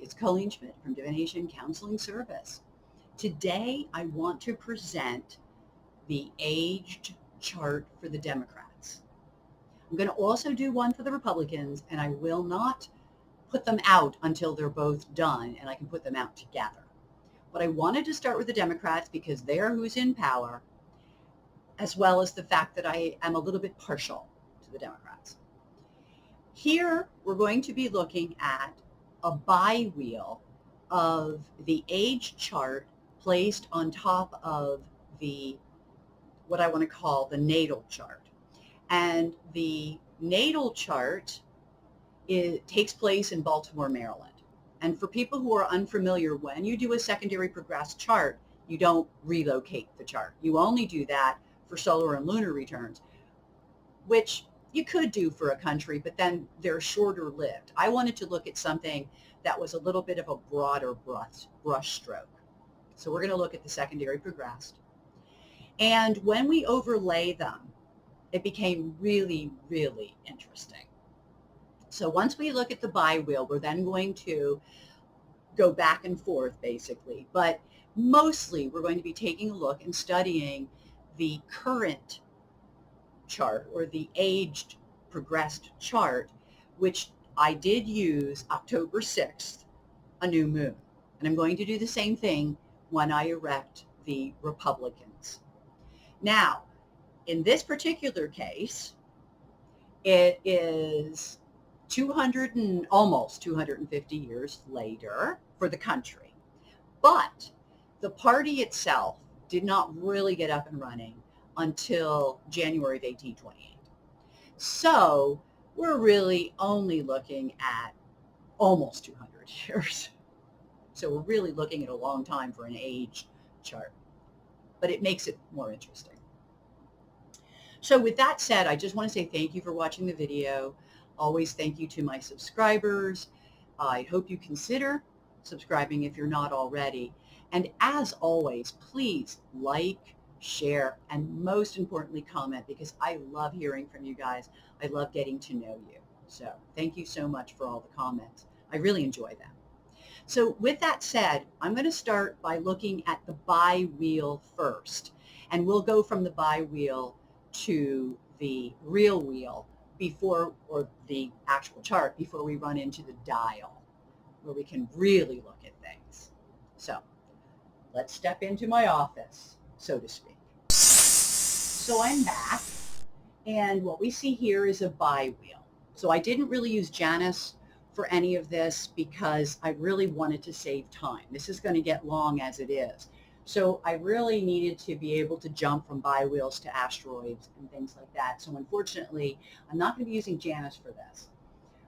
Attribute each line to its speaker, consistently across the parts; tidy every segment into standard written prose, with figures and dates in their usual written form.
Speaker 1: it's Colleen Schmidt from Divination Counseling Service. Today, I want to present the aged chart for the Democrats. I'm going to also do one for the Republicans, and I will not put them out until they're both done and I can put them out together. But I wanted to start with the Democrats because they're who's in power, as well as the fact that I am a little bit partial to the Democrats. Here, we're going to be looking at a bi-wheel of the age chart placed on top of the, what I want to call the natal chart. And the natal chart, it takes place in Baltimore, Maryland. And for people who are unfamiliar, when you do a secondary progressed chart, you don't relocate the chart. You only do that for solar and lunar returns, which you could do for a country, but then they're shorter lived. I wanted to look at something that was a little bit of a broader brush stroke. So we're going to look at the secondary progressed. And when we overlay them, it became really, really interesting. So once we look at the bi-wheel, we're then going to go back and forth, basically. But mostly, we're going to be taking a look and studying the current chart, or the aged progressed chart, which I did use October 6th, a new moon. And I'm going to do the same thing when I erect the Republicans. Now, in this particular case, it is almost 250 years later for the country. But the party itself did not really get up and running until January of 1828. So we're really only looking at almost 200 years. So we're really looking at a long time for an age chart, but it makes it more interesting. So with that said, I just want to say thank you for watching the video. Always thank you to my subscribers. I hope you consider subscribing if you're not already. And as always, please like, share, and most importantly, comment, because I love hearing from you guys. I love getting to know you. So thank you so much for all the comments. I really enjoy them. So with that said, I'm going to start by looking at the bi-wheel first. And we'll go from the bi-wheel to the real wheel before, or the actual chart, before we run into the dial, where we can really look at things. So let's step into my office, so to speak. So I'm back, and what we see here is a bi-wheel. So I didn't really use Janus for any of this because I really wanted to save time. This is going to get long as it is. So I really needed to be able to jump from bi-wheels to asteroids and things like that. So unfortunately, I'm not going to be using Janus for this.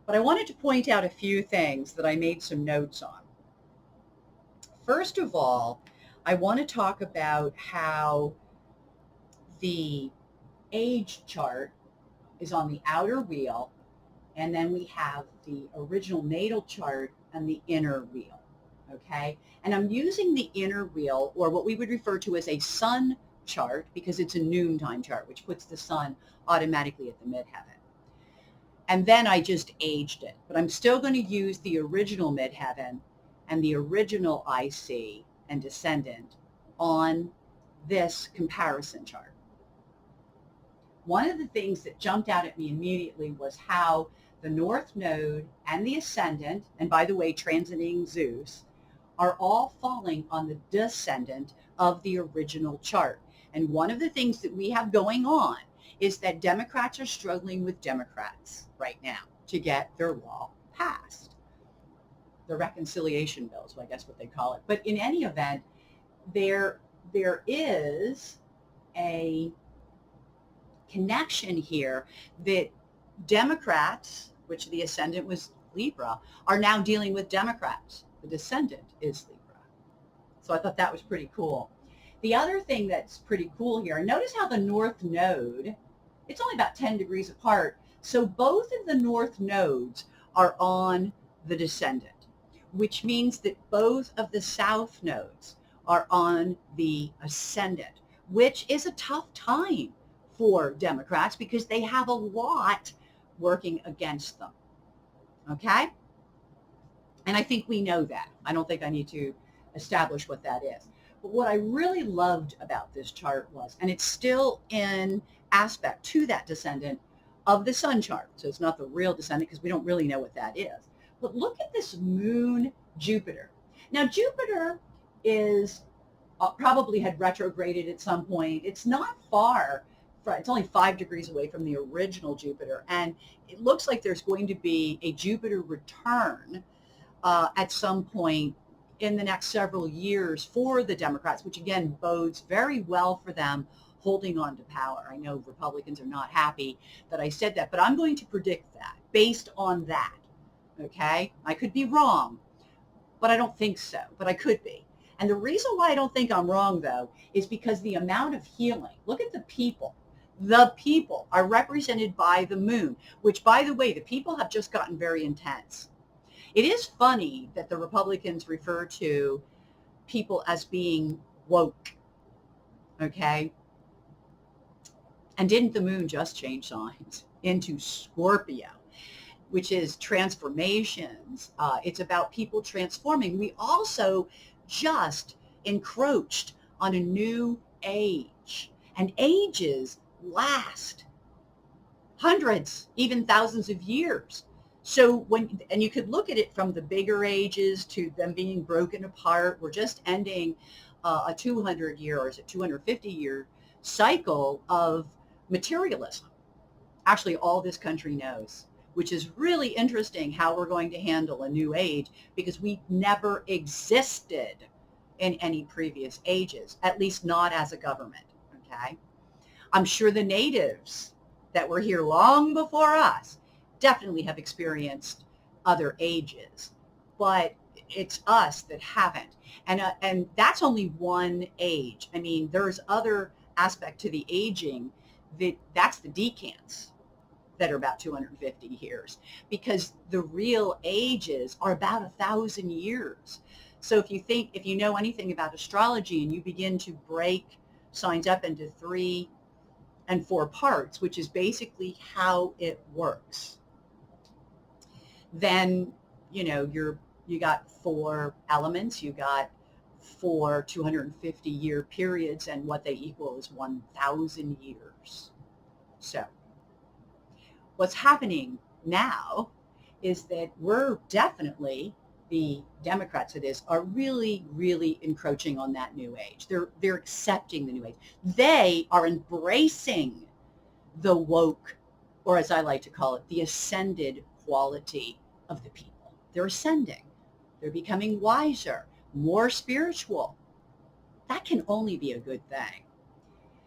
Speaker 1: But I wanted to point out a few things that I made some notes on. First of all, I want to talk about how the age chart is on the outer wheel, and then we have the original natal chart and the inner wheel. Okay, and I'm using the inner wheel, or what we would refer to as a sun chart, because it's a noontime chart, which puts the sun automatically at the midheaven. And then I just aged it, but I'm still going to use the original midheaven and the original IC and descendant on this comparison chart. One of the things that jumped out at me immediately was how the North Node and the Ascendant, and by the way, transiting Zeus, are all falling on the descendant of the original chart. And one of the things that we have going on is that Democrats are struggling with Democrats right now to get their law passed. The reconciliation bill is, I guess, what they call it. But in any event, there is a connection here that Democrats, which the ascendant was Libra, are now dealing with Democrats. The descendant is Libra. So I thought that was pretty cool. The other thing that's pretty cool here, notice how the North Node, it's only about 10 degrees apart. So both of the North Nodes are on the descendant, which means that both of the South Nodes are on the ascendant, which is a tough time for Democrats because they have a lot working against them. Okay? And I think we know that. I don't think I need to establish what that is. But what I really loved about this chart was, and it's still in aspect to that descendant of the sun chart. So it's not the real descendant because we don't really know what that is. But look at this moon Jupiter. Now, Jupiter is probably had retrograded at some point. It's not far. It's only 5 degrees away from the original Jupiter. And it looks like there's going to be a Jupiter return at some point in the next several years for the Democrats, which again bodes very well for them holding on to power. I know Republicans are not happy that I said that, but I'm going to predict that based on that. Okay? I could be wrong, but I don't think so, but I could be. And the reason why I don't think I'm wrong, though, is because the amount of healing. Look at the people. The people are represented by the moon, which, by the way, the people have just gotten very intense. It is funny that the Republicans refer to people as being woke, okay? And didn't the moon just change signs into Scorpio, which is transformations? It's about people transforming. We also just encroached on a new age, and ages last hundreds, even thousands of years. So and you could look at it from the bigger ages to them being broken apart. We're just ending a 200-year or is it 250-year cycle of materialism. Actually, all this country knows, which is really interesting how we're going to handle a new age because we never existed in any previous ages, at least not as a government, okay? I'm sure the natives that were here long before us definitely have experienced other ages, but it's us that haven't. And that's only one age. I mean, there's other aspect to the aging that's the decants that are about 250 years because the real ages are about 1,000 years. So if you know anything about astrology and you begin to break signs up into 3 and 4 parts, which is basically how it works, then you got 4 elements, you got 4 250-year periods, and what they equal is 1,000 years. So what's happening now is that we're definitely, the Democrats that is, are really, really encroaching on that new age. They're accepting the new age. They are embracing the woke, or as I like to call it, the ascended quality of the people. They're ascending. They're becoming wiser, more spiritual. That can only be a good thing.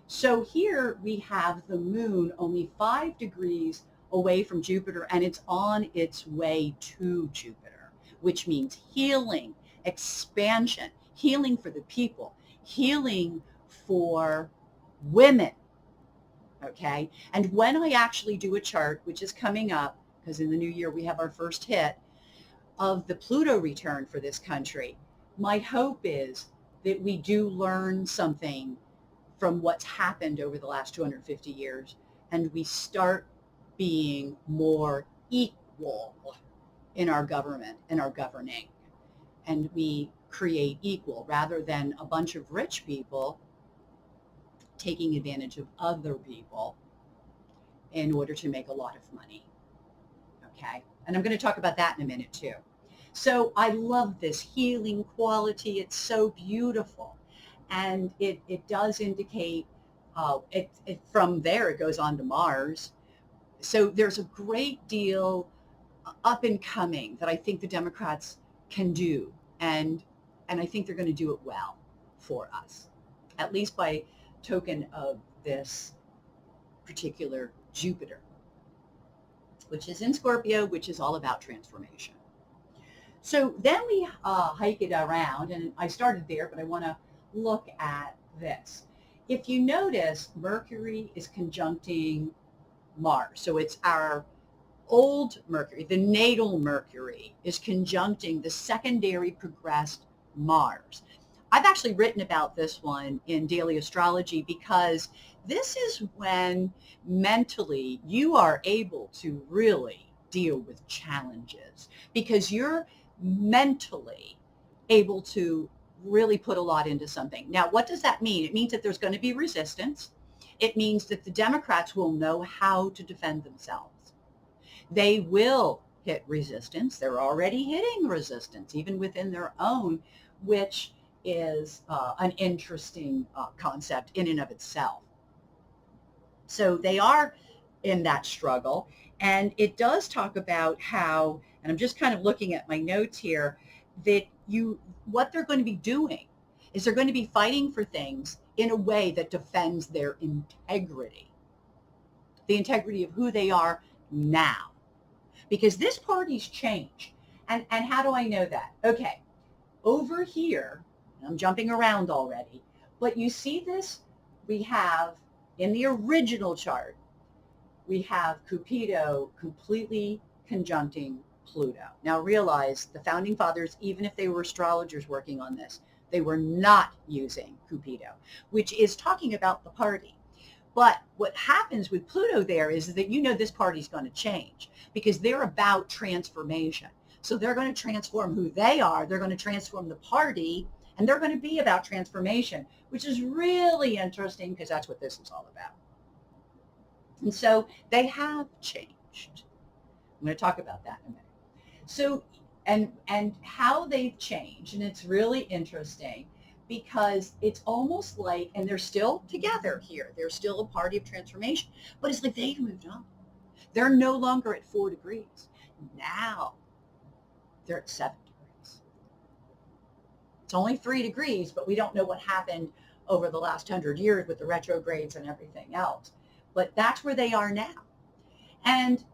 Speaker 1: So here we have the moon only 5 degrees away from Jupiter, and it's on its way to Jupiter, which means healing, expansion, healing for the people, healing for women. Okay. And when I actually do a chart, which is coming up, because in the new year we have our first hit of the Pluto return for this country, my hope is that we do learn something from what's happened over the last 250 years, and we start being more equal in our government and our governing, and we create equal rather than a bunch of rich people taking advantage of other people in order to make a lot of money. Okay, and I'm going to talk about that in a minute too. So I love this healing quality. It's so beautiful. And it does indicate, from there it goes on to Mars. So there's a great deal up and coming that I think the Democrats can do. And I think they're going to do it well for us, at least by token of this particular Jupiter, which is in Scorpio, which is all about transformation. So then we hike it around, and I started there, but I want to look at this. If you notice, Mercury is conjuncting Mars. So it's our old Mercury, the natal Mercury is conjuncting the secondary progressed Mars. I've actually written about this one in Daily Astrology because this is when mentally you are able to really deal with challenges because you're mentally able to really put a lot into something. Now, what does that mean? It means that there's going to be resistance. It means that the Democrats will know how to defend themselves. They will hit resistance. They're already hitting resistance, even within their own, which is an interesting concept in and of itself. So they are in that struggle. And it does talk about how, and I'm just kind of looking at my notes here, that what they're going to be doing is they're going to be fighting for things in a way that defends their integrity, the integrity of who they are now. Because this party's changed. And how do I know that? Okay, over here, I'm jumping around already, but you see this? We have, in the original chart, we have Cupido completely conjuncting Pluto. Now realize the founding fathers, even if they were astrologers working on this, they were not using Cupido, which is talking about the party. But what happens with Pluto there is that this party's going to change because they're about transformation. So they're going to transform who they are. They're going to transform the party, and they're going to be about transformation, which is really interesting because that's what this is all about. And so they have changed. I'm going to talk about that in a minute. So, and how they've changed, and it's really interesting because it's almost like, and they're still together here. They're still a party of transformation, but it's like they've moved on. They're no longer at 4 degrees. Now they're at 7 degrees. It's only 3 degrees, but we don't know what happened over the last 100 years with the retrogrades and everything else. But that's where they are now. And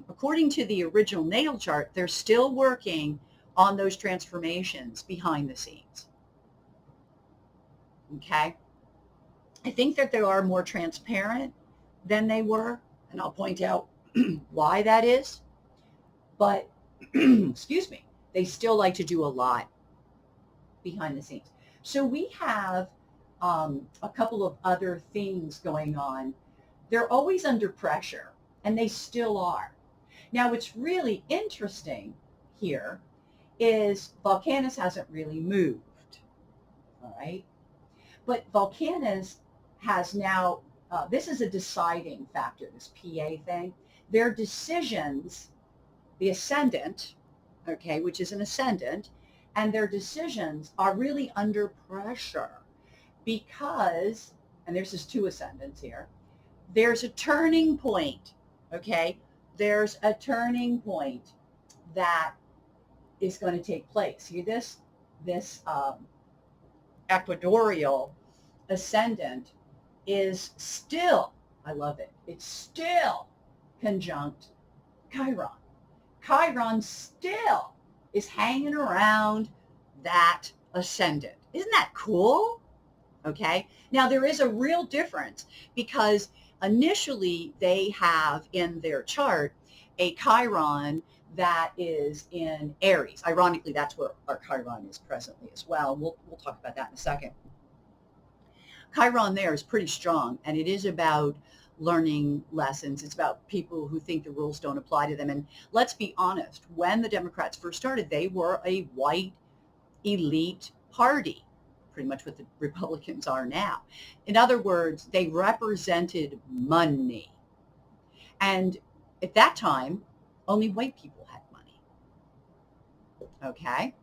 Speaker 1: according to the original natal chart, they're still working on those transformations behind the scenes. Okay? I think that they are more transparent than they were, and I'll point out why that is. But, excuse me, they still like to do a lot behind the scenes. So we have a couple of other things going on. They're always under pressure, and they still are. Now, what's really interesting here is Volcanus hasn't really moved, all right? But Volcanus has now, this is a deciding factor, this PA thing. Their decisions, the ascendant, okay, which is an ascendant, and their decisions are really under pressure because, and there's just 2 ascendants here, there's a turning point, okay? There's a turning point that is going to take place. See this? This equatorial ascendant is still, I love it, it's still conjunct Chiron. Chiron still is hanging around that ascendant. Isn't that cool? Okay. Now there is a real difference because initially they have in their chart a Chiron that is in Aries. Ironically, that's where our Chiron is presently as well. We'll talk about that in a second. Chiron there is pretty strong, and it is about learning lessons. It's about people who think the rules don't apply to them. And let's be honest, when the Democrats first started, they were a white elite party, pretty much what the Republicans are now. In other words, they represented money. And at that time, only white people had money. Okay?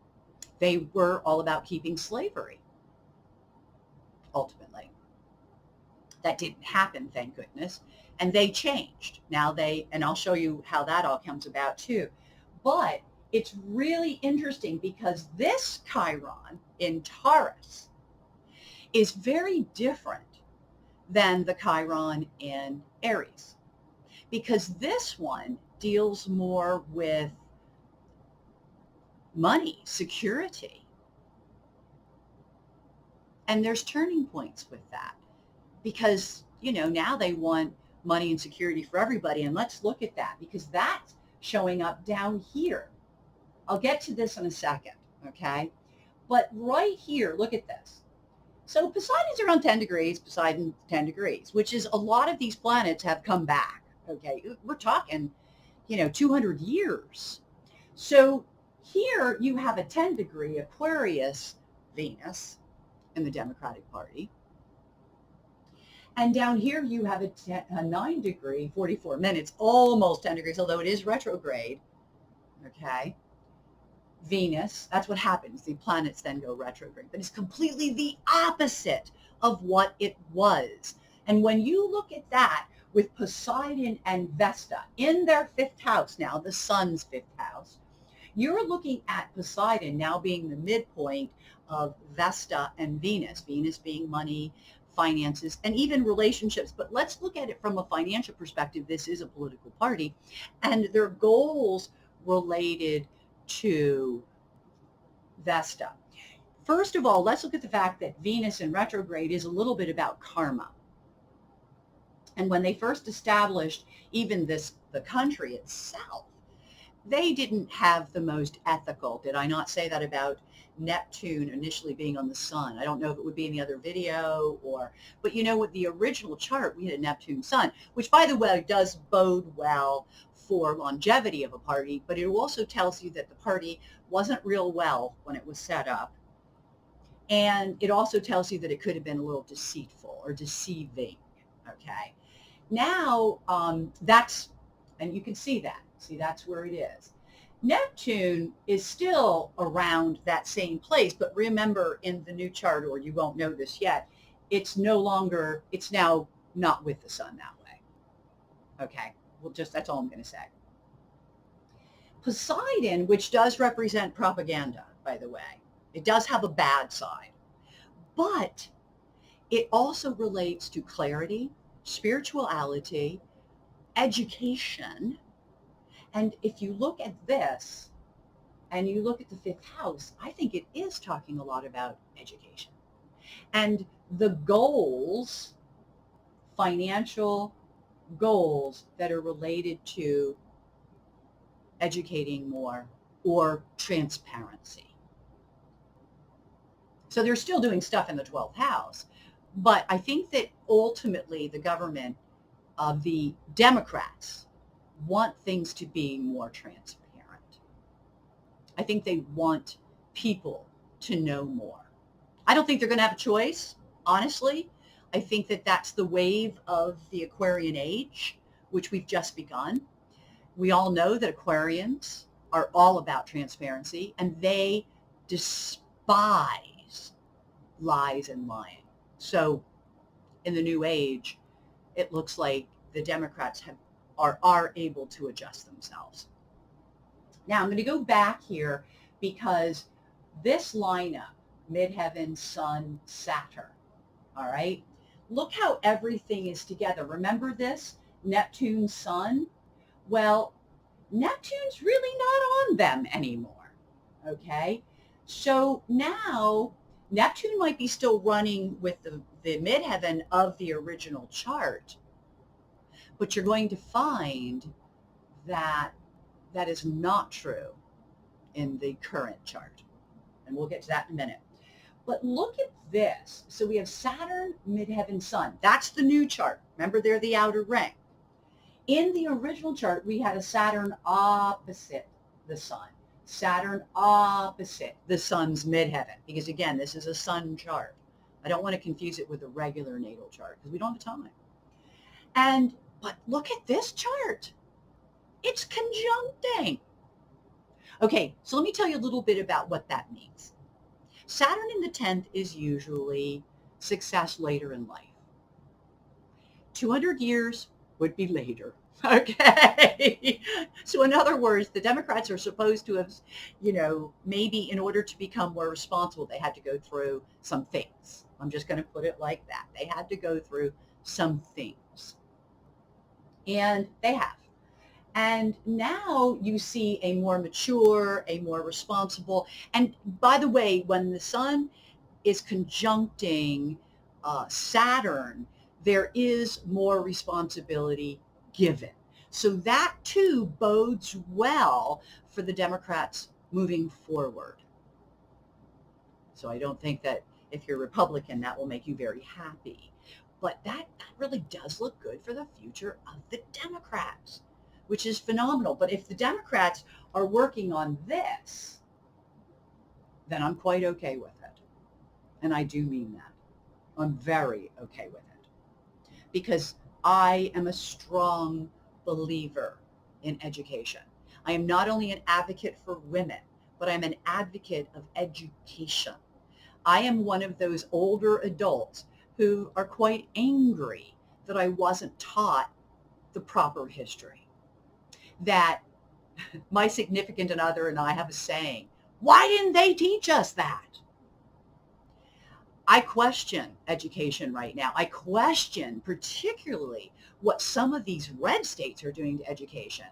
Speaker 1: They were all about keeping slavery, ultimately. That didn't happen, thank goodness. And they changed. Now and I'll show you how that all comes about too. But it's really interesting because this Chiron in Taurus is very different than the Chiron in Aries, because this one deals more with money, security. And there's turning points with that because, now they want money and security for everybody. And let's look at that because that's showing up down here. I'll get to this in a second, okay? But right here, look at this. So Poseidon's around 10 degrees, Poseidon 10 degrees, which is a lot of these planets have come back, okay? We're talking, 200 years. So Here you have a 10 degree Aquarius Venus in the Democratic Party. And down here you have a 9 degree, 44 minutes, almost 10 degrees, although it is retrograde. Okay. Venus, that's what happens. The planets then go retrograde, but it's completely the opposite of what it was. And when you look at that with Poseidon and Vesta in their fifth house now, the sun's fifth house, you're looking at Poseidon now being the midpoint of Vesta and Venus, Venus being money, finances, and even relationships. But let's look at it from a financial perspective. This is a political party, and their goals related to Vesta. First of all, let's look at the fact that Venus in retrograde is a little bit about karma. And when they first established even the country itself, they didn't have the most ethical. Did I not say that about Neptune initially being on the sun? I don't know if it would be in the other video but you know, with the original chart, we had a Neptune sun, which by the way does bode well for longevity of a party, but it also tells you that the party wasn't real well when it was set up. And it also tells you that it could have been a little deceitful or deceiving. Okay. Now, and you can see that. See, that's where it is. Neptune is still around that same place, but remember in the new chart, or you won't know this yet, it's now not with the sun that way. Okay, that's all I'm going to say. Poseidon, which does represent propaganda, by the way, it does have a bad side, but it also relates to clarity, spirituality, education. And if you look at this and you look at the fifth house, I think it is talking a lot about education and the goals, financial goals that are related to educating more or transparency. So they're still doing stuff in the 12th house, but I think that ultimately the government of the Democrats want things to be more transparent. I think they want people to know more. I don't think they're going to have a choice, honestly. I think that that's the wave of the Aquarian age, which we've just begun. We all know that Aquarians are all about transparency, and they despise lies and lying. So in the new age, it looks like the Democrats are able to adjust themselves. Now I'm going to go back here because this lineup, midheaven, sun, Saturn, all right, look how everything is together. Remember this, Neptune, sun? Well, Neptune's really not on them anymore, okay? So now Neptune might be still running with the midheaven of the original chart, but you're going to find that that is not true in the current chart. And we'll get to that in a minute. But look at this. So we have Saturn, midheaven, sun. That's the new chart. Remember, they're the outer ring. In the original chart, we had a Saturn opposite the sun. Saturn opposite the sun's midheaven. Because again, this is a sun chart. I don't want to confuse it with a regular natal chart because we don't have time. But look at this chart. It's conjuncting. Okay, so let me tell you a little bit about what that means. Saturn in the 10th is usually success later in life. 200 years would be later. Okay. So in other words, the Democrats are supposed to have, maybe in order to become more responsible, they had to go through some things. I'm just going to put it like that. They had to go through some things. And they have. And now you see a more mature, a more responsible. And by the way, when the sun is conjuncting Saturn, there is more responsibility given. So that too bodes well for the Democrats moving forward. So I don't think that if you're Republican, that will make you very happy. But that really does look good for the future of the Democrats, which is phenomenal. But if the Democrats are working on this, then I'm quite okay with it. And I do mean that. I'm very okay with it because I am a strong believer in education. I am not only an advocate for women, but I'm an advocate of education. I am one of those older adults who are quite angry that I wasn't taught the proper history. That my significant other and I have a saying, why didn't they teach us that? I question education right now. I question particularly what some of these red states are doing to education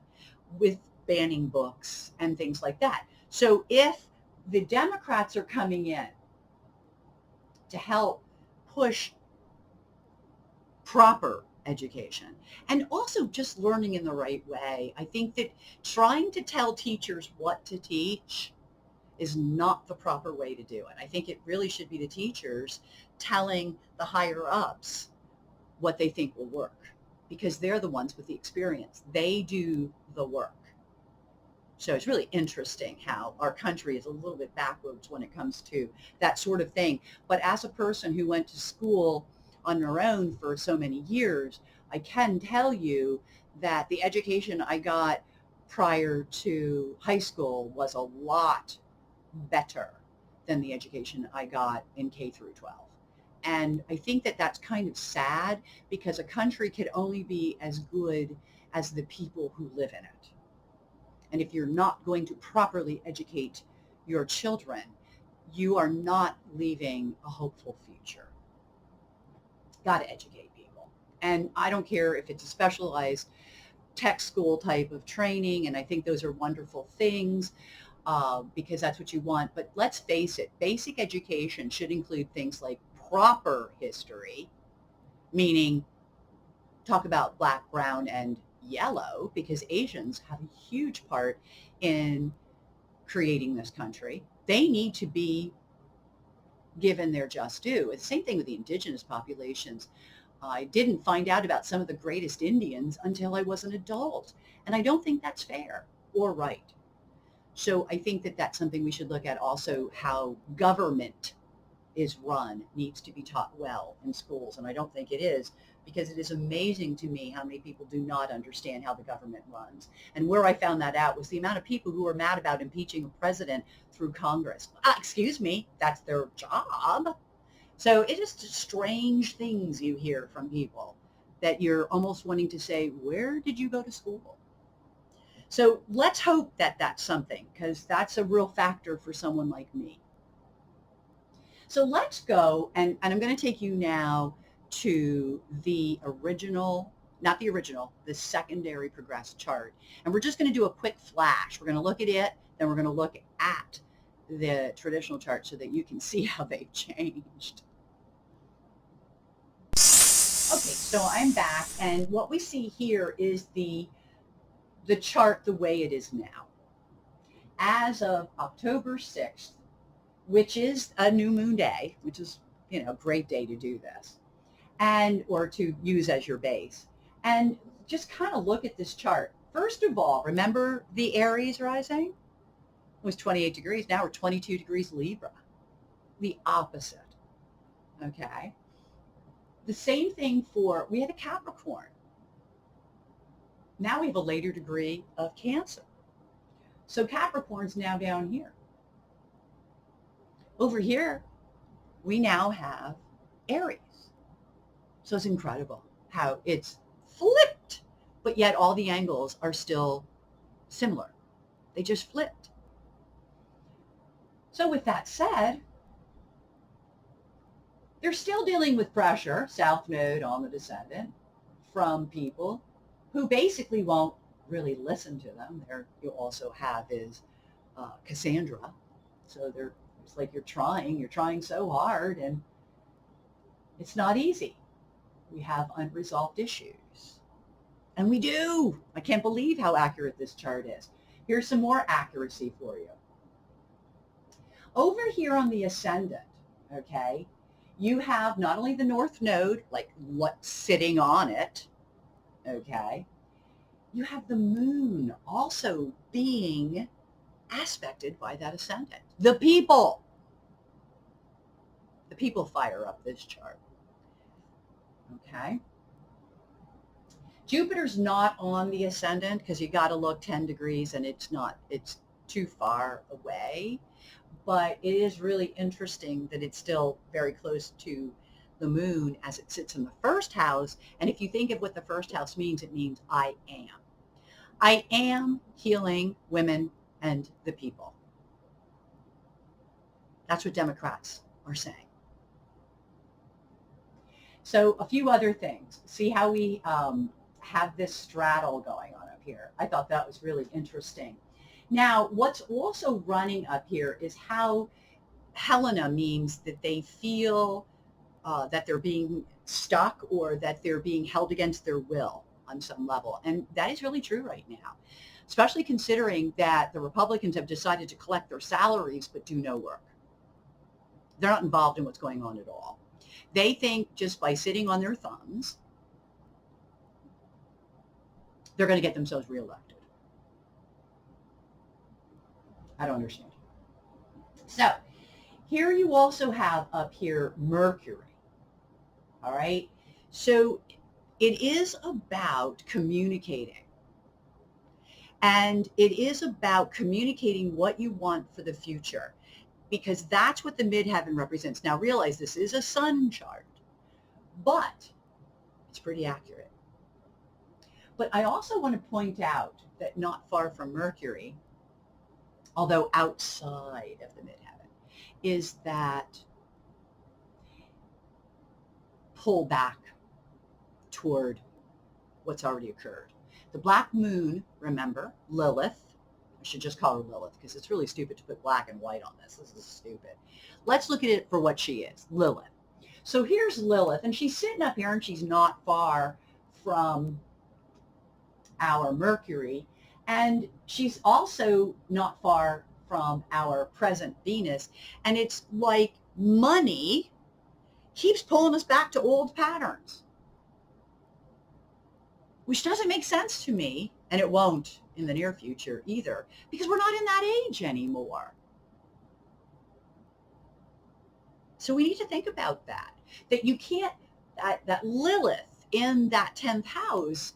Speaker 1: with banning books and things like that. So if the Democrats are coming in to help push proper education and also just learning in the right way, I think that trying to tell teachers what to teach is not the proper way to do it. I think it really should be the teachers telling the higher ups what they think will work because they're the ones with the experience. They do the work. So it's really interesting how our country is a little bit backwards when it comes to that sort of thing. But as a person who went to school on their own for so many years, I can tell you that the education I got prior to high school was a lot better than the education I got in K through 12. And I think that that's kind of sad because a country could only be as good as the people who live in it. And if you're not going to properly educate your children, you are not leaving a hopeful future. Got to educate people. And I don't care if it's a specialized tech school type of training, and I think those are wonderful things. Because that's what you want. But let's face it, basic education should include things like proper history, meaning talk about black, brown, and yellow, because Asians have a huge part in creating this country. They need to be given their just due. It's the same thing with the indigenous populations. I didn't find out about some of the greatest Indians until I was an adult. And I don't think that's fair or right. So I think that that's something we should look at also. How government is run needs to be taught well in schools. And I don't think it is, because it is amazing to me how many people do not understand how the government runs. And where I found that out was the amount of people who were mad about impeaching a president through Congress. Excuse me, that's their job. So it is strange things you hear from people that you're almost wanting to say, where did you go to school? So let's hope that that's something, because that's a real factor for someone like me. So let's go, and I'm going to take you now to the original, not the original, the secondary progressed chart. And we're just going to do a quick flash. We're going to look at it, then we're going to look at the traditional chart so that you can see how they've changed. Okay, so I'm back, and what we see here is the chart the way it is now. As of October 6th, which is a new moon day, which is, a great day to do this, and or to use as your base. And just kind of look at this chart. First of all, remember the Aries rising? It was 28 degrees. Now we're 22 degrees Libra. The opposite. Okay. The same thing we had a Capricorn. Now we have a later degree of Cancer. So Capricorn's now down here. Over here, we now have Aries. So it's incredible how it's flipped, but yet all the angles are still similar. They just flipped. So with that said, they're still dealing with pressure, South Node on the descendant, from people who basically won't really listen to them. There you also have is Cassandra. So it's like you're trying so hard, and it's not easy. We have unresolved issues. And we do. I can't believe how accurate this chart is. Here's some more accuracy for you. Over here on the ascendant, okay, you have not only the North Node, like what's sitting on it, okay, you have the moon also being aspected by that ascendant. The people, people fire up this chart. Okay. Jupiter's not on the ascendant because you got to look 10 degrees and it's too far away. But it is really interesting that it's still very close to the moon as it sits in the first house. And if you think of what the first house means, it means I am. I am healing women and the people. That's what Democrats are saying. So a few other things. See how we have this straddle going on up here. I thought that was really interesting. Now, what's also running up here is how Helena means that they feel that they're being stuck or that they're being held against their will on some level. And that is really true right now, especially considering that the Republicans have decided to collect their salaries but do no work. They're not involved in what's going on at all. They think just by sitting on their thumbs, they're going to get themselves reelected. I don't understand. So here you also have up here Mercury. All right. So it is about communicating. And it is about communicating what you want for the future, because that's what the midheaven represents. Now realize this is a sun chart, but it's pretty accurate. But I also want to point out that not far from Mercury, although outside of the midheaven, is that pull back toward what's already occurred. The black moon, remember, Lilith, I should just call her Lilith because it's really stupid to put black and white on this. This is stupid. Let's look at it for what she is, Lilith. So here's Lilith, and she's sitting up here, and she's not far from our Mercury, and she's also not far from our present Venus, and it's like money keeps pulling us back to old patterns, which doesn't make sense to me, and it won't in the near future either, because we're not in that age anymore. So we need to think about that you can't, that Lilith in that 10th house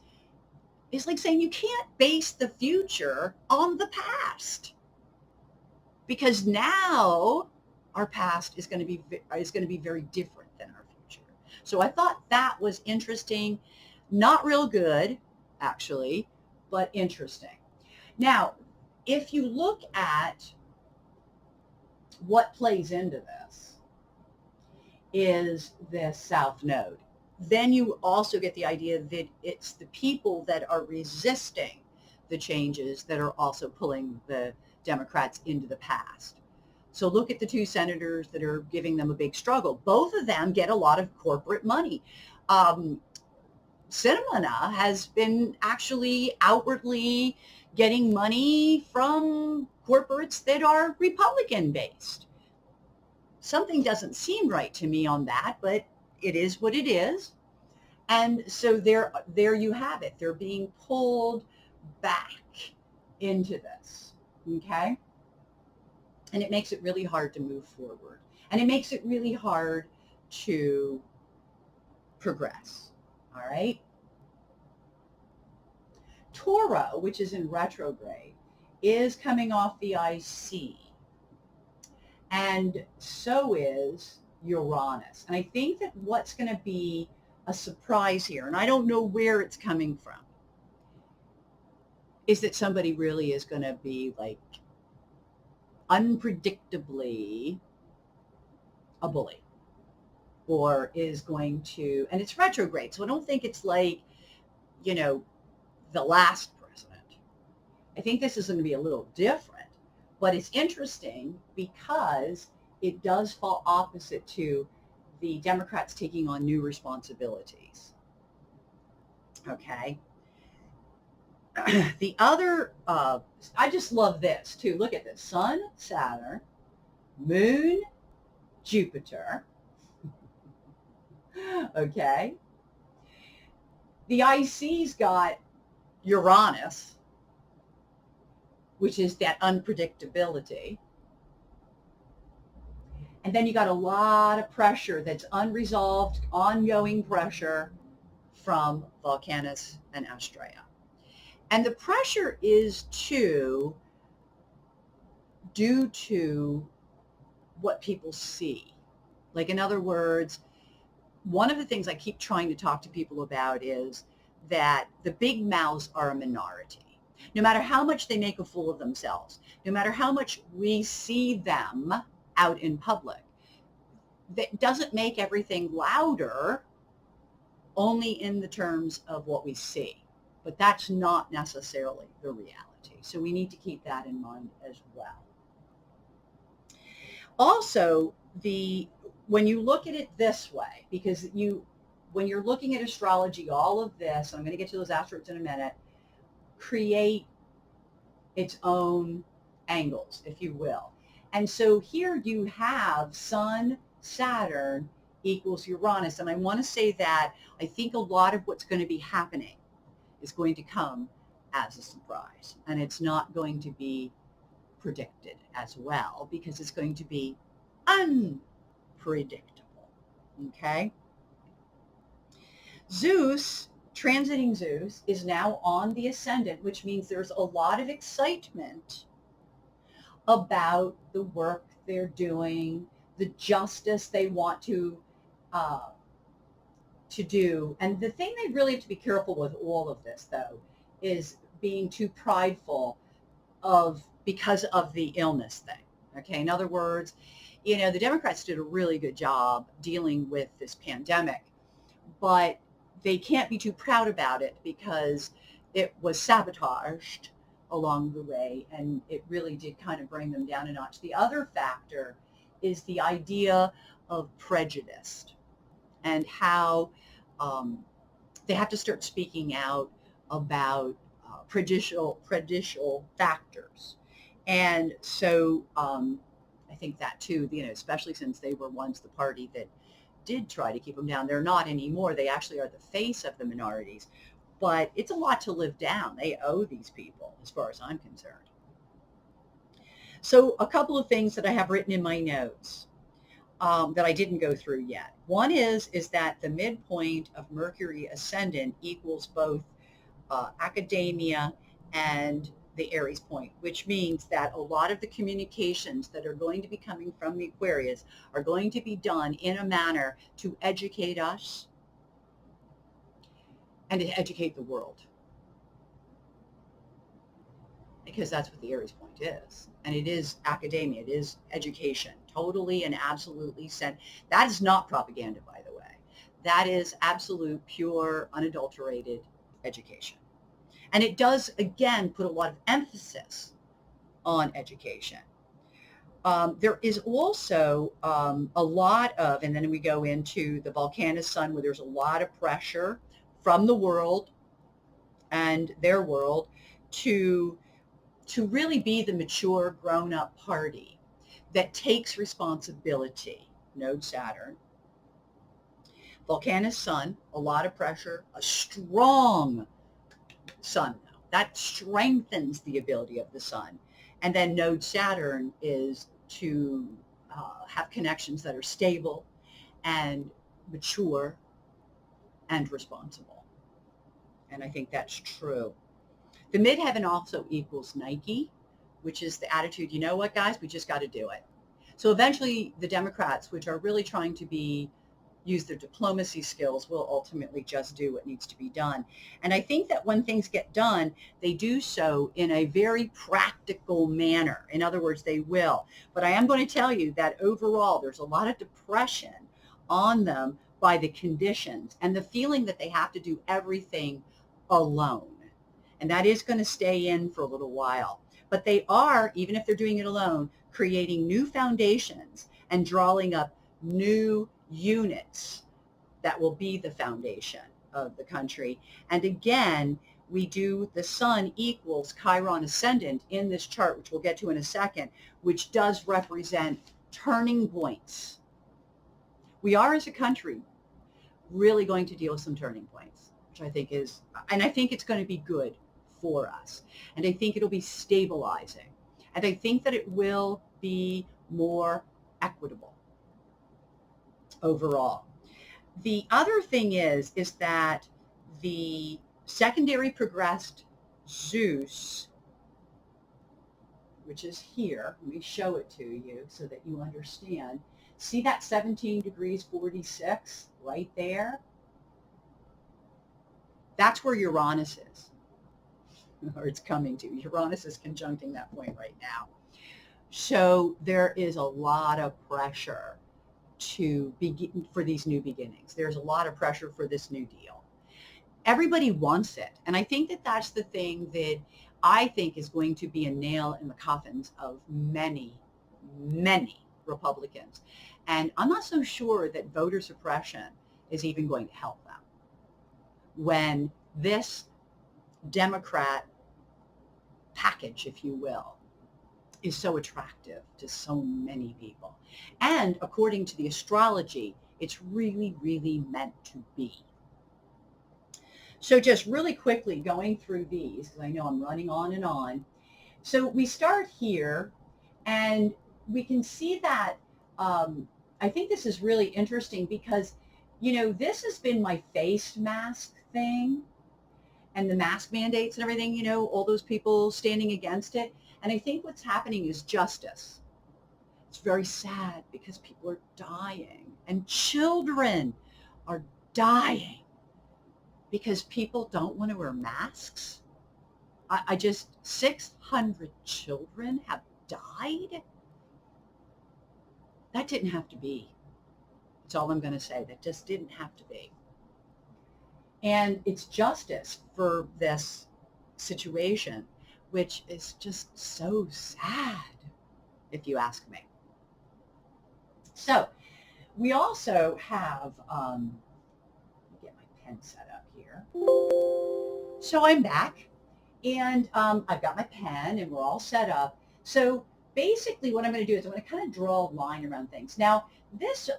Speaker 1: is like saying you can't base the future on the past, because now our past is going to be very different than our future. So I thought that was interesting. Not real good, actually, but interesting. Now, if you look at what plays into this is the South Node, then you also get the idea that it's the people that are resisting the changes that are also pulling the Democrats into the past. So look at the two senators that are giving them a big struggle. Both of them get a lot of corporate money. Sinema has been actually outwardly getting money from corporates that are Republican based. Something doesn't seem right to me on that, but it is what it is. And so there you have it. They're being pulled back into this, okay? And it makes it really hard to move forward. And it makes it really hard to progress, all right? Tauro, which is in retrograde, is coming off the IC. And so is Uranus. And I think that what's going to be a surprise here, and I don't know where it's coming from, is that somebody really is going to be like unpredictably a bully, or is going to, and it's retrograde. So I don't think it's like, you know, the last president. I think this is going to be a little different, but it's interesting because it does fall opposite to the Democrats taking on new responsibilities. Okay. The other, I just love this too. Look at this. Sun, Saturn, Moon, Jupiter. Okay. The IC's got Uranus, which is that unpredictability. And then you got a lot of pressure that's unresolved, ongoing pressure from Volcanus and Astrea. And the pressure is due to what people see. Like, in other words, one of the things I keep trying to talk to people about is that the big mouths are a minority. No matter how much they make a fool of themselves, no matter how much we see them out in public, that doesn't make everything louder, only in the terms of what we see. But that's not necessarily the reality. So we need to keep that in mind as well. Also, when you look at it this way, because when you're looking at astrology, all of this, and I'm going to get to those asteroids in a minute, create its own angles, if you will. And so here you have Sun, Saturn equals Uranus. And I want to say that I think a lot of what's going to be happening is going to come as a surprise. And it's not going to be predicted as well, because it's going to be unpredictable. Okay? Zeus, transiting Zeus, is now on the ascendant, which means there's a lot of excitement about the work they're doing, the justice they want to do. And the thing they really have to be careful with all of this, though, is being too prideful because of the illness thing. Okay, in other words, the Democrats did a really good job dealing with this pandemic, but they can't be too proud about it because it was sabotaged along the way, and it really did kind of bring them down a notch. The other factor is the idea of prejudice and how they have to start speaking out about prejudicial factors. And so I think that too, especially since they were once the party that did try to keep them down. They're not anymore. They actually are the face of the minorities. But it's a lot to live down. They owe these people, as far as I'm concerned. So a couple of things that I have written in my notes that I didn't go through yet. One is that the midpoint of Mercury ascendant equals both academia and the Aries point, which means that a lot of the communications that are going to be coming from the Aquarius are going to be done in a manner to educate us and to educate the world. Because that's what the Aries point is. And it is academia, it is education, totally and absolutely sent. That is not propaganda, by the way. That is absolute, pure, unadulterated education. And it does, again, put a lot of emphasis on education. There is also a lot of, and then we go into the Volcanus Sun, where there's a lot of pressure from the world and their world to really be the mature, grown-up party that takes responsibility. Node Saturn. Volcanus Sun, a lot of pressure, a strong Sun, though. That strengthens the ability of the Sun. And then Node Saturn is to have connections that are stable and mature and responsible. And I think that's true. The midheaven also equals Nike, which is the attitude, you know what, guys, we just got to do it. So eventually the Democrats, which are really trying to use their diplomacy skills, will ultimately just do what needs to be done. And I think that when things get done, they do so in a very practical manner. In other words, they will. But I am going to tell you that overall, there's a lot of depression on them by the conditions and the feeling that they have to do everything alone. And that is going to stay in for a little while. But they are, even if they're doing it alone, creating new foundations and drawing up new units that will be the foundation of the country. And again, we do the Sun equals Chiron ascendant in this chart, which we'll get to in a second, which does represent turning points. We are, as a country, really going to deal with some turning points, which I think is, and I think it's going to be good for us. And I think it'll be stabilizing. And I think that it will be more equitable. overall. The other thing is that the secondary progressed Zeus, which is here, let me show it to you so that you understand. See that 17 degrees 46 right there? That's where Uranus is, or it's coming to. Uranus is conjuncting that point right now. So there is a lot of pressure to begin for these new beginnings. There's a lot of pressure for this new deal. Everybody wants it. And I think that that's the thing that I think is going to be a nail in the coffins of many, many Republicans. And I'm not so sure that voter suppression is even going to help them when this Democrat package, if you will, is so attractive to so many people. And according to the astrology, it's really, really meant to be. So just really quickly going through these, because I know I'm running on and on. So we start here, and we can see that I think this is really interesting because, you know, this has been my face mask thing and the mask mandates and everything, you know, all those people standing against it. And I think what's happening is justice. It's very sad because people are dying and children are dying because people don't want to wear masks. I just, 600 children have died. That didn't have to be. That's all I'm going to say. That just didn't have to be. And it's justice for this situation, which is just so sad, if you ask me. So we also have, let me get my pen set up here. So I'm back, and I've got my pen, and we're all set up. So basically what I'm going to do is I'm going to kind of draw a line around things. Now, this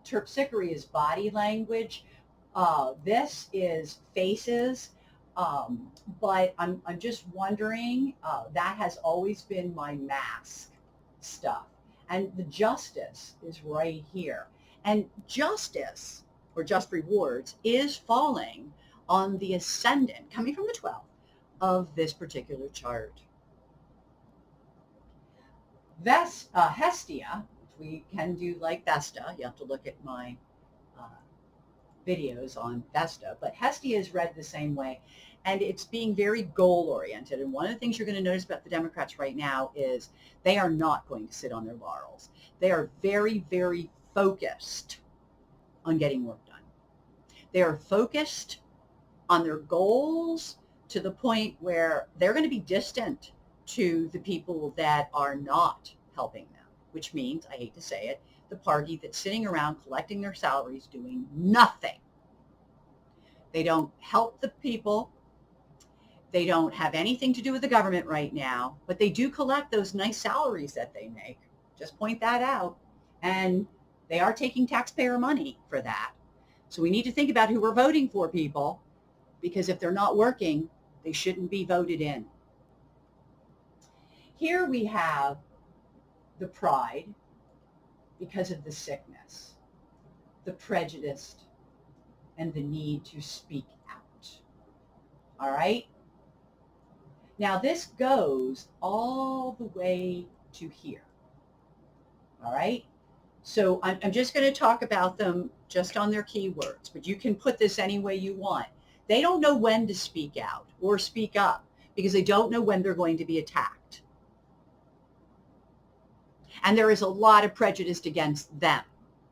Speaker 1: terpsichore is body language. This is faces. But I'm just wondering, that has always been my mask stuff. And the justice is right here. And justice, or just rewards, is falling on the ascendant, coming from the 12th, of this particular chart. Hestia, which we can do like Vesta. You have to look at my videos on Vesta, but Hestia is read the same way, and it's being very goal-oriented. And one of the things you're going to notice about the Democrats right now is they are not going to sit on their laurels. They are very, very focused on getting work done. They are focused on their goals to the point where they're going to be distant to the people that are not helping them, which means, I hate to say it, the party that's sitting around collecting their salaries doing nothing. They don't help the people. They don't have anything to do with the government right now, but they do collect those nice salaries that they make. Just point that out. And they are taking taxpayer money for that. So we need to think about who we're voting for, people, because if they're not working, they shouldn't be voted in. Here we have the pride, because of the sickness, the prejudiced, and the need to speak out. All right? Now this goes all the way to here. All right? So I'm just going to talk about them just on their keywords, but you can put this any way you want. They don't know when to speak out or speak up because they don't know when they're going to be attacked. And there is a lot of prejudice against them,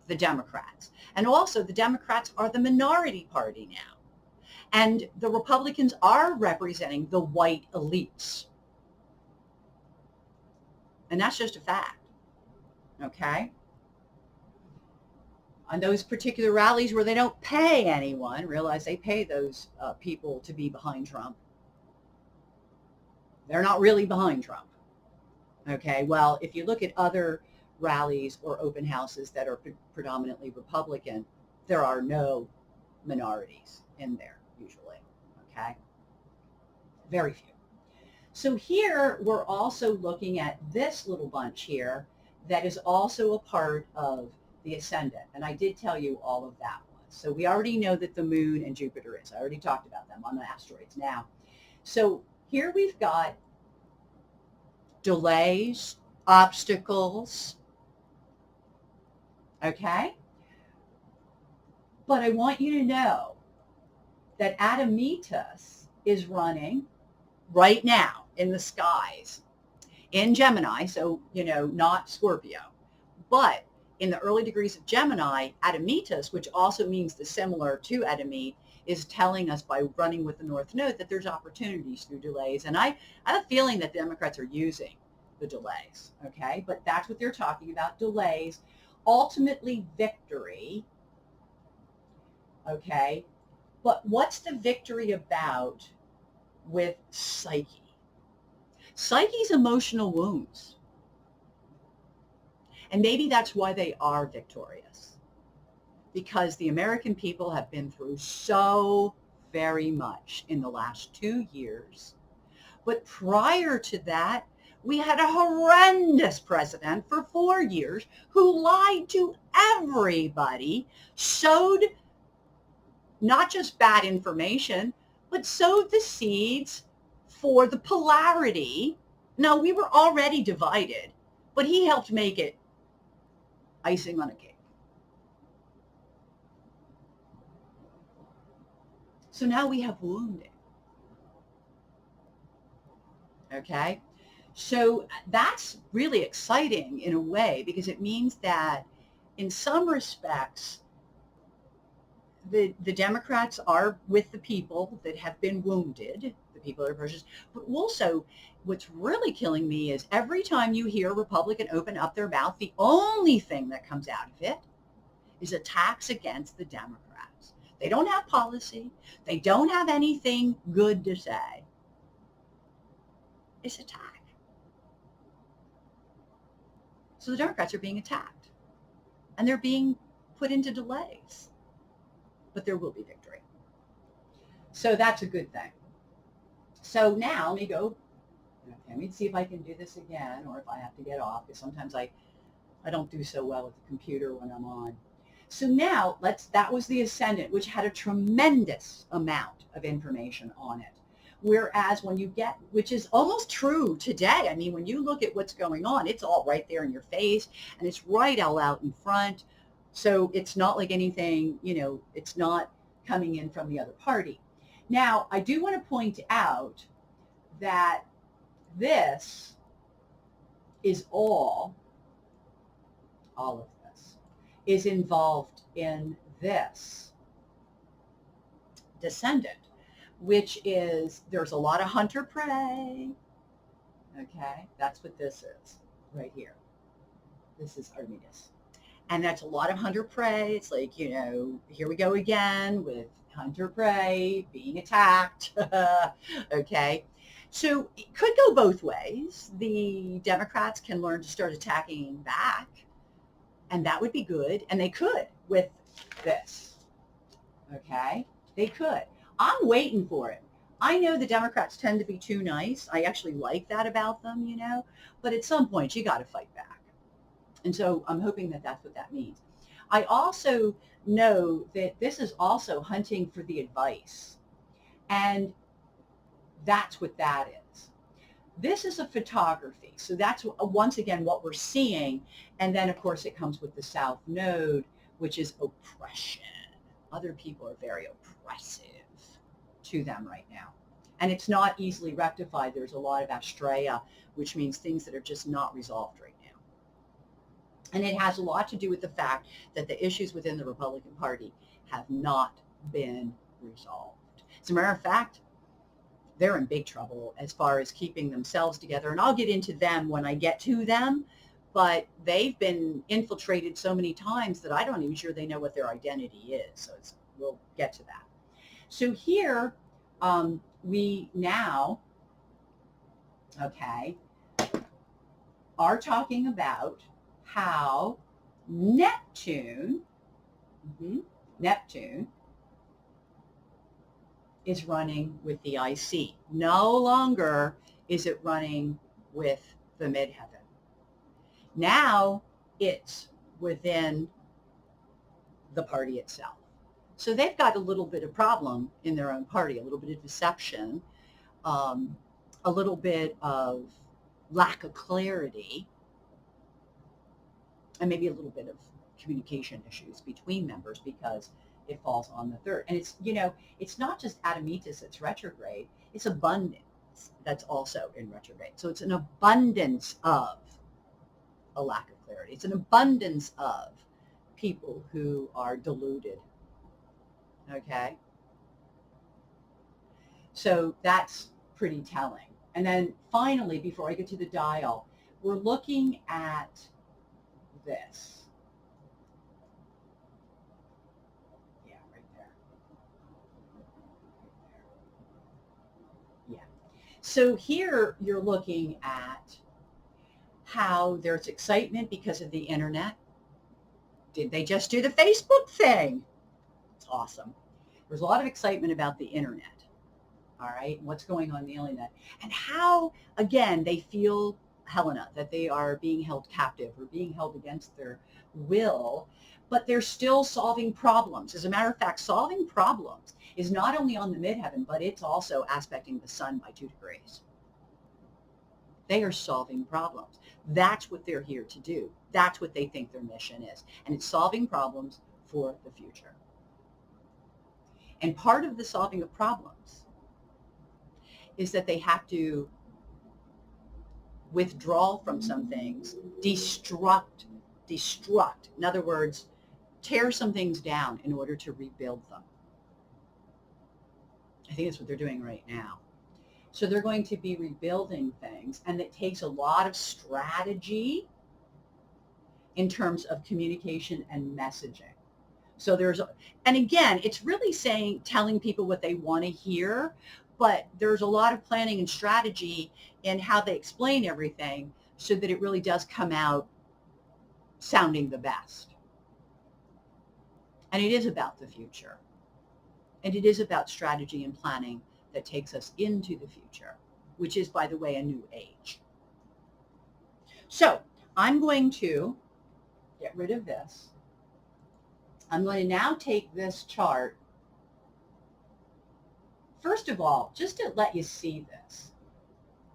Speaker 1: the Democrats. And also the Democrats are the minority party now. And the Republicans are representing the white elites. And that's just a fact. Okay? On those particular rallies where they don't pay anyone, realize they pay those people to be behind Trump. They're not really behind Trump. Okay, well, if you look at other rallies or open houses that are predominantly Republican, there are no minorities in there usually, okay? Very few. So here we're also looking at this little bunch here that is also a part of the ascendant. And I did tell you all of that was. So we already know that the moon and Jupiter is. I already talked about them on the asteroids. Now, so here we've got delays, obstacles, okay? But I want you to know that Admetus is running right now in the skies in Gemini, so, not Scorpio, but in the early degrees of Gemini, Admetus, which also means the similar to Adamite, is telling us by running with the North Node that there's opportunities through delays. And I have a feeling that Democrats are using the delays, okay? But that's what they're talking about, delays, ultimately victory, okay? But what's the victory about with Psyche? Psyche's emotional wounds. And maybe that's why they are victorious, because the American people have been through so very much in the last 2 years. But prior to that, we had a horrendous president for 4 years who lied to everybody, sowed not just bad information, but sowed the seeds for the polarity. Now, we were already divided, but he helped make it icing on a cake. So now we have wounding. Okay? So that's really exciting in a way, because it means that in some respects, the Democrats are with the people that have been wounded, the people that are precious. But also, what's really killing me is every time you hear a Republican open up their mouth, the only thing that comes out of it is attacks against the Democrats. They don't have policy. They don't have anything good to say. It's attack. So the Democrats are being attacked, and they're being put into delays. But there will be victory. So that's a good thing. So now let me go. Let me see if I can do this again, or if I have to get off, because sometimes I don't do so well with the computer when I'm on. So now that was the ascendant, which had a tremendous amount of information on it. Whereas when you get, which is almost true today, I mean, when you look at what's going on, it's all right there in your face, and it's right all out in front. So it's not like anything, it's not coming in from the other party. Now, I do want to point out that this is all of this is involved in this descendant, which is, there's a lot of hunter-prey. Okay, that's what this is right here. This is Artemis. And that's a lot of hunter-prey. It's like, here we go again with hunter-prey being attacked. Okay. So it could go both ways. The Democrats can learn to start attacking back, and that would be good. And they could with this. Okay. They could. I'm waiting for it. I know the Democrats tend to be too nice. I actually like that about them, but at some point you got to fight back. And so I'm hoping that that's what that means. I also know that this is also hunting for the advice. And that's what that is. This is a photography. So that's, once again, what we're seeing. And then, of course, it comes with the South Node, which is oppression. Other people are very oppressive to them right now. And it's not easily rectified. There's a lot of Astrea, which means things that are just not resolved right now. And it has a lot to do with the fact that the issues within the Republican Party have not been resolved. As a matter of fact, they're in big trouble as far as keeping themselves together. And I'll get into them when I get to them. But they've been infiltrated so many times that I don't even sure they know what their identity is. So we'll get to that. So here we now, okay, are talking about how Neptune is running with the IC. No longer is it running with the midheaven. Now it's within the party itself. So they've got a little bit of problem in their own party, a little bit of deception, a little bit of lack of clarity, and maybe a little bit of communication issues between members because it falls on the third. And it's, it's not just Admetus that's retrograde, it's abundance that's also in retrograde. So it's an abundance of a lack of clarity. It's an abundance of people who are deluded. Okay? So that's pretty telling. And then finally, before I get to the dial, we're looking at this. Yeah, right there. Yeah. So here you're looking at how there's excitement because of the internet. Did they just do the Facebook thing? It's awesome. There's a lot of excitement about the internet. All right, what's going on in the internet, and how, again, they feel, Helena, that they are being held captive or being held against their will, but they're still solving problems. As a matter of fact, solving problems is not only on the midheaven, but it's also aspecting the sun by 2 degrees. They are solving problems. That's what they're here to do. That's what they think their mission is, and it's solving problems for the future. And part of the solving of problems is that they have to withdraw from some things, destruct. In other words, tear some things down in order to rebuild them. I think that's what they're doing right now. So they're going to be rebuilding things, and it takes a lot of strategy in terms of communication and messaging. So and again, it's really telling people what they want to hear, but there's a lot of planning and strategy in how they explain everything so that it really does come out sounding the best. And it is about the future. And it is about strategy and planning that takes us into the future, which is, by the way, a new age. So I'm going to get rid of this. I'm going to now take this chart. First of all, just to let you see this,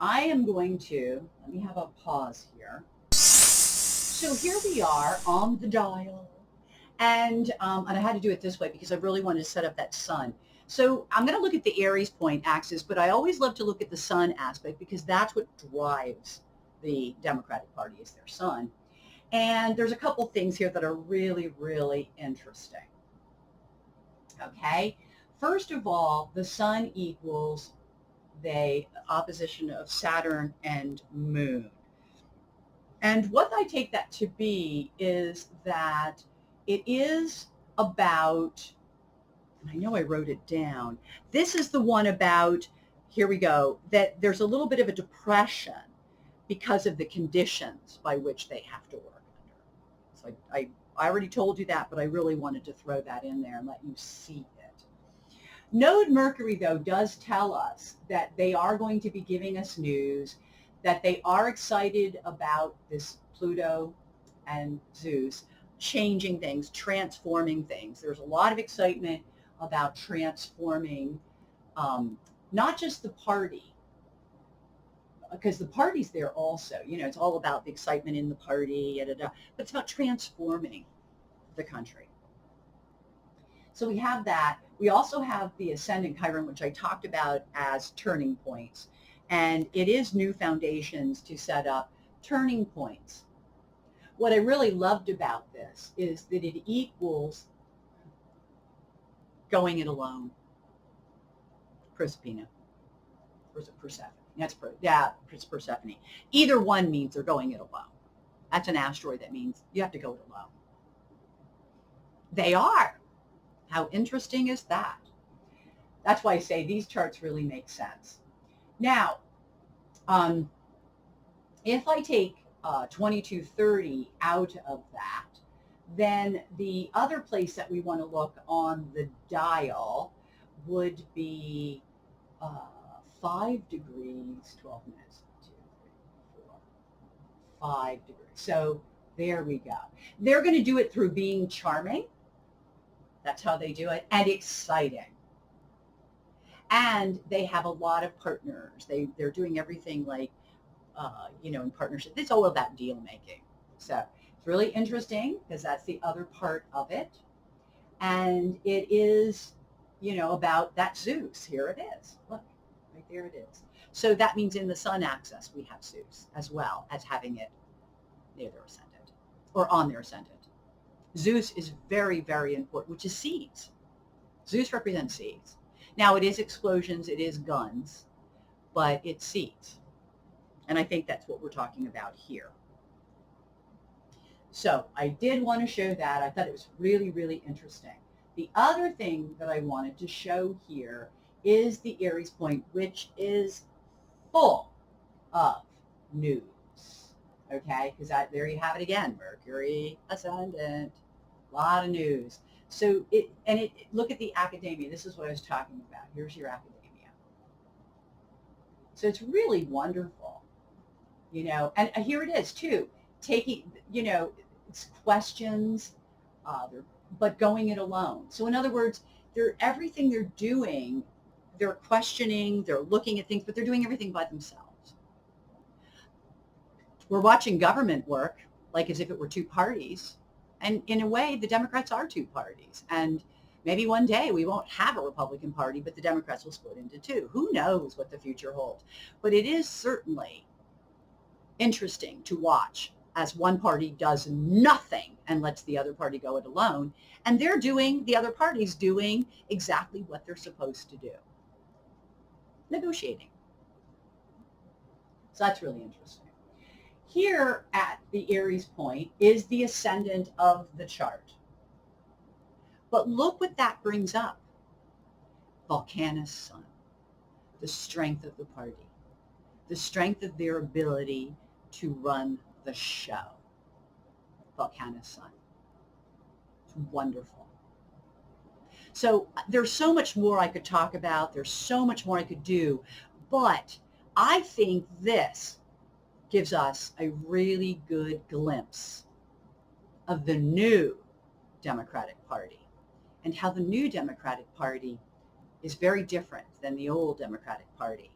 Speaker 1: I am going to, let me have a pause here. So here we are on the dial. And I had to do it this way because I really wanted to set up that sun. So I'm going to look at the Aries point axis, but I always love to look at the sun aspect because that's what drives the Democratic Party, is their sun. And there's a couple things here that are really, really interesting. Okay. First of all, the sun equals the opposition of Saturn and Moon. And what I take that to be is that it is about, and I know I wrote it down, this is the one about, here we go, that there's a little bit of a depression because of the conditions by which they have to work under. So I already told you that, but I really wanted to throw that in there and let you see it. Node Mercury, though, does tell us that they are going to be giving us news, that they are excited about this Pluto and Zeus changing things, transforming things. There's a lot of excitement about transforming not just the party, because the party's there also. It's all about the excitement in the party, but it's about transforming the country. So we have that. We also have the ascendant Chiron, which I talked about as turning points. And it is new foundations to set up turning points. What I really loved about this is that it equals going it alone. Proserpina. Or is it Persephone? It's Persephone. Either one means they're going it alone. That's an asteroid that means you have to go it alone. They are. How interesting is that? That's why I say these charts really make sense. Now, if I take 2230 out of that, then the other place that we want to look on the dial would be 5 degrees, 12 minutes, 2, 3, 4, 5 degrees. So there we go. They're going to do it through being charming. That's how they do it, and exciting. And they have a lot of partners. They're doing everything like, in partnership. It's all about deal making. So it's really interesting because that's the other part of it. And it is, about that Zeus. Here it is. Look, right there it is. So that means in the sun axis, we have Zeus as well as having it near their ascendant or on their ascendant. Zeus is very, very important, which is seeds. Zeus represents seeds. Now it is explosions, it is guns, but it's seeds. And I think that's what we're talking about here. So I did want to show that. I thought it was really, really interesting. The other thing that I wanted to show here is the Aries point, which is full of news. Okay, because there you have it again, Mercury ascendant, a lot of news. So look at the academia. This is what I was talking about. Here's your academia. So it's really wonderful, and here it is too, taking, it's questions, but going it alone. So in other words, everything they're doing, they're questioning, they're looking at things, but they're doing everything by themselves. We're watching government work like as if it were two parties. And in a way, the Democrats are two parties. And maybe one day we won't have a Republican Party, but the Democrats will split into two. Who knows what the future holds? But it is certainly interesting to watch as one party does nothing and lets the other party go it alone. And the other party's doing exactly what they're supposed to do. Negotiating. So that's really interesting. Here at the Aries point is the ascendant of the chart. But look what that brings up. Volcanus sun, the strength of the party, the strength of their ability to run the show. Volcanus sun. It's wonderful. So there's so much more I could talk about. There's so much more I could do. But I think this gives us a really good glimpse of the new Democratic Party and how the new Democratic Party is very different than the old Democratic Party.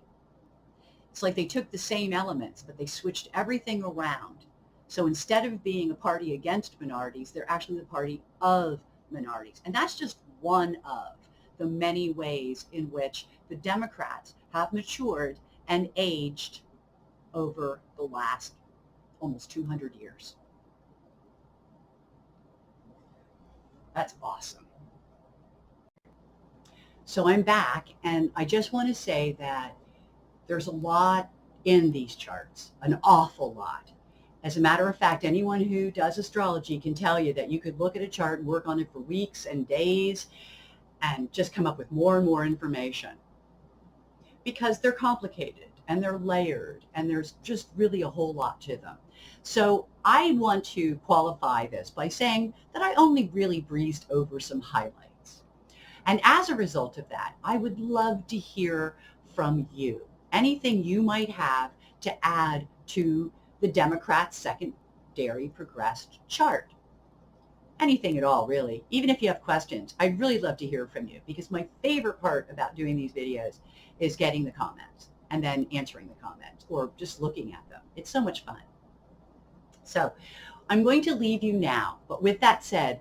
Speaker 1: It's like they took the same elements, but they switched everything around. So instead of being a party against minorities, they're actually the party of minorities. And that's just one of the many ways in which the Democrats have matured and aged over the last almost 200 years. That's awesome. So I'm back, and I just want to say that there's a lot in these charts, an awful lot. As a matter of fact, anyone who does astrology can tell you that you could look at a chart and work on it for weeks and days and just come up with more and more information because they're complicated and they're layered and there's just really a whole lot to them. So I want to qualify this by saying that I only really breezed over some highlights. And as a result of that, I would love to hear from you. Anything you might have to add to the Democrats' secondary progressed chart. Anything at all, really. Even if you have questions, I'd really love to hear from you because my favorite part about doing these videos is getting the comments and then answering the comments or just looking at them. It's so much fun. So I'm going to leave you now. But with that said,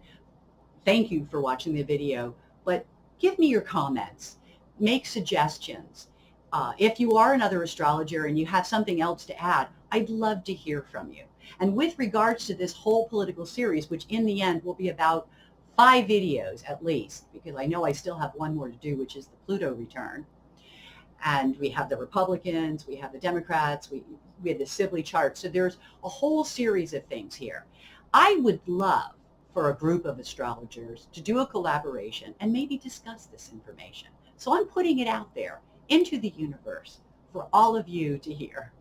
Speaker 1: thank you for watching the video. But give me your comments. Make suggestions. If you are another astrologer and you have something else to add, I'd love to hear from you. And with regards to this whole political series, which in the end will be about 5 videos at least, because I know I still have one more to do, which is the Pluto return. And we have the Republicans, we have the Democrats, we have the Sibley chart. So there's a whole series of things here. I would love for a group of astrologers to do a collaboration and maybe discuss this information. So I'm putting it out there into the universe for all of you to hear.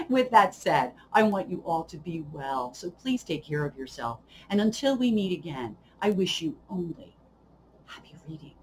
Speaker 1: With that said, I want you all to be well, so please take care of yourself. And until we meet again, I wish you only happy reading.